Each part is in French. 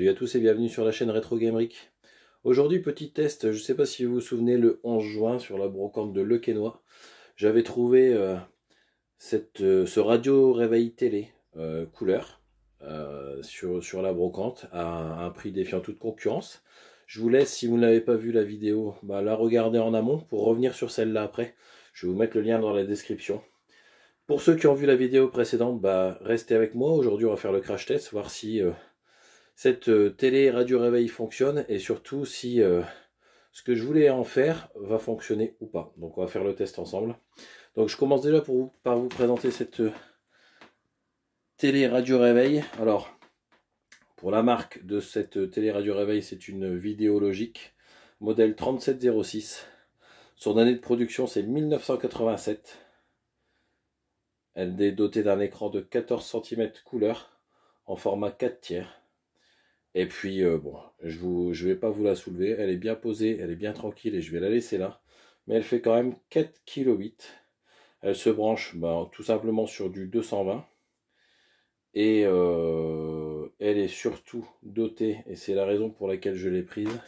Salut à tous et bienvenue sur la chaîne Retro Gameric. Aujourd'hui, petit test, je ne sais pas si vous vous souvenez, le 11 juin sur la brocante de Le Quesnoy, j'avais trouvé ce radio réveil télé couleur sur la brocante à un prix défiant toute concurrence. Je vous laisse, si vous n'avez pas vu la vidéo, la regarder en amont pour revenir sur celle-là après. Je vais vous mettre le lien dans la description. Pour ceux qui ont vu la vidéo précédente, restez avec moi. Aujourd'hui, on va faire le crash test, voir si cette télé radio réveil fonctionne et surtout si ce que je voulais en faire va fonctionner ou pas. Donc on va faire le test ensemble. Donc je commence déjà par vous présenter cette télé radio réveil. Alors pour la marque de cette télé radio réveil, c'est une Vidéologic modèle 3706. Son année de production c'est 1987. Elle est dotée d'un écran de 14 cm couleur en format 4 tiers. Et puis, bon, je vais pas vous la soulever. Elle est bien posée, elle est bien tranquille et je vais la laisser là. Mais elle fait quand même 4,8 kg. Elle se branche tout simplement sur du 220. Et elle est surtout dotée, et c'est la raison pour laquelle je l'ai prise,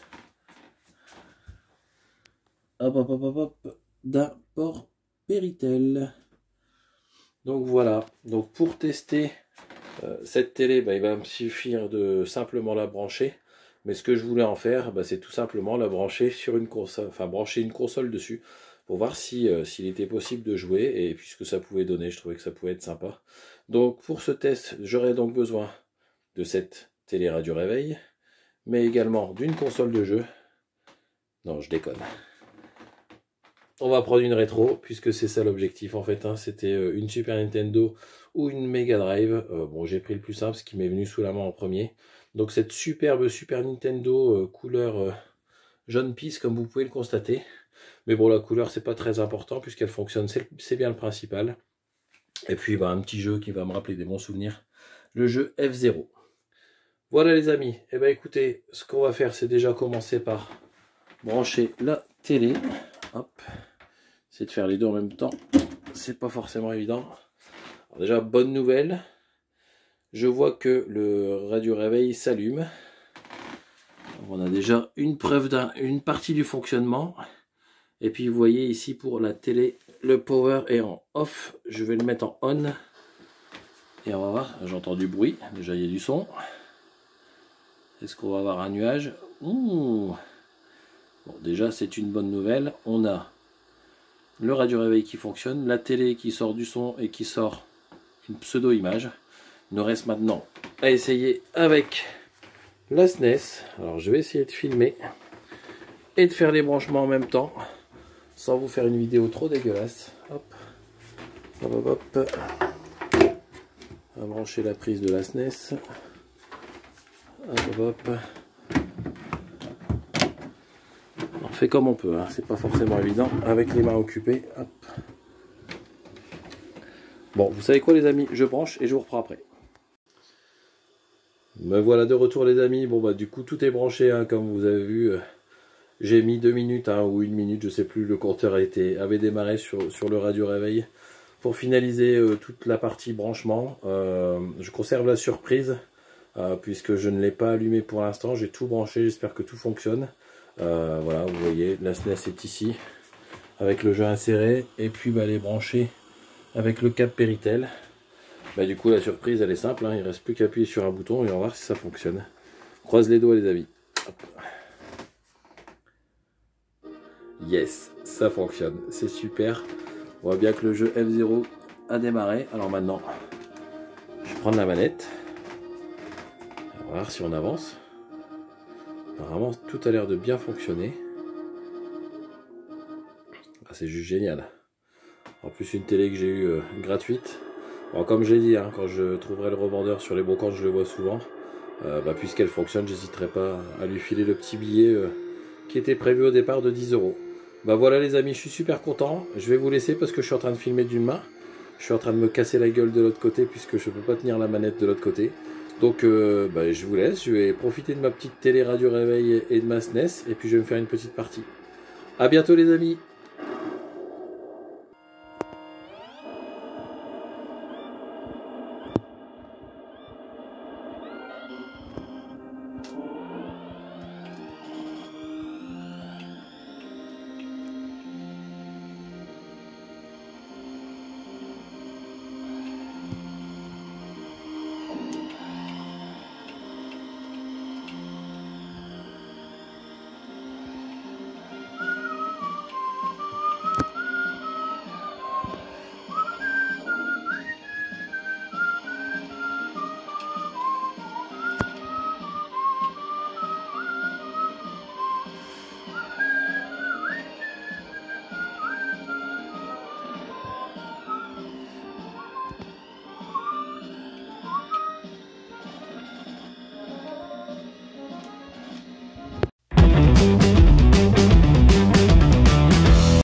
d'un port Péritel. Donc voilà, donc pour tester cette télé, il va me suffire de simplement la brancher. Mais ce que je voulais en faire, c'est tout simplement la brancher sur une console, enfin brancher une console dessus, pour voir s'il était possible de jouer, et puis ce que ça pouvait donner. Je trouvais que ça pouvait être sympa. Donc pour ce test, j'aurai donc besoin de cette télé radio réveil, mais également d'une console de jeu. Non, je déconne. On va prendre une rétro, puisque c'est ça l'objectif en fait. C'était une Super Nintendo ou une Mega Drive. Bon, j'ai pris le plus simple, ce qui m'est venu sous la main en premier. Donc cette superbe Super Nintendo couleur jaune pisse, comme vous pouvez le constater. Mais bon, la couleur, c'est pas très important, puisqu'elle fonctionne, c'est bien le principal. Et puis un petit jeu qui va me rappeler des bons souvenirs, le jeu F-Zero. Voilà les amis, et écoutez, ce qu'on va faire, c'est déjà commencer par brancher la télé. Hop, c'est de faire les deux en même temps, c'est pas forcément évident. Alors déjà, bonne nouvelle, je vois que le radio réveil s'allume. On a déjà une preuve d'une partie du fonctionnement. Et puis vous voyez ici pour la télé, le power est en off. Je vais le mettre en on. Et on va voir, j'entends du bruit, déjà il y a du son. Est-ce qu'on va avoir un nuage? Ouh. Bon, déjà c'est une bonne nouvelle. On a le radio réveil qui fonctionne, la télé qui sort du son et qui sort une pseudo image. Il nous reste maintenant à essayer avec la SNES. Alors je vais essayer de filmer et de faire les branchements en même temps, sans vous faire une vidéo trop dégueulasse. Hop, hop, hop, hop. On va brancher la prise de la SNES. Hop, hop, hop. On fait comme on peut, c'est pas forcément évident avec les mains occupées. Hop. Bon, vous savez quoi les amis, je branche et je vous reprends après. Me voilà de retour les amis. Bon du coup tout est branché, comme vous avez vu. J'ai mis 2 minutes ou 1 minute, je sais plus, le compteur avait démarré sur le radio réveil. Pour finaliser toute la partie branchement, je conserve la surprise, puisque je ne l'ai pas allumé pour l'instant. J'ai tout branché, j'espère que tout fonctionne. Voilà, vous voyez, la SNES est ici, avec le jeu inséré, et puis elle est branchée avec le câble Péritel. Du coup la surprise elle est simple, il ne reste plus qu'à appuyer sur un bouton et on va voir si ça fonctionne. Croise les doigts les amis. Hop. Yes, ça fonctionne, c'est super. On voit bien que le jeu F-Zero a démarré. Alors maintenant, je vais prendre la manette. On va voir si on avance. Apparemment, tout a l'air de bien fonctionner. C'est juste génial. En plus, une télé que j'ai eue gratuite. Bon, comme j'ai dit, quand je trouverai le revendeur sur les brocantes, je le vois souvent. Puisqu'elle fonctionne, j'hésiterai pas à lui filer le petit billet qui était prévu au départ de 10 €. Voilà les amis, je suis super content. Je vais vous laisser parce que je suis en train de filmer d'une main. Je suis en train de me casser la gueule de l'autre côté puisque je ne peux pas tenir la manette de l'autre côté. Donc je vous laisse, je vais profiter de ma petite télé radio réveil et de ma SNES et puis je vais me faire une petite partie. A bientôt les amis.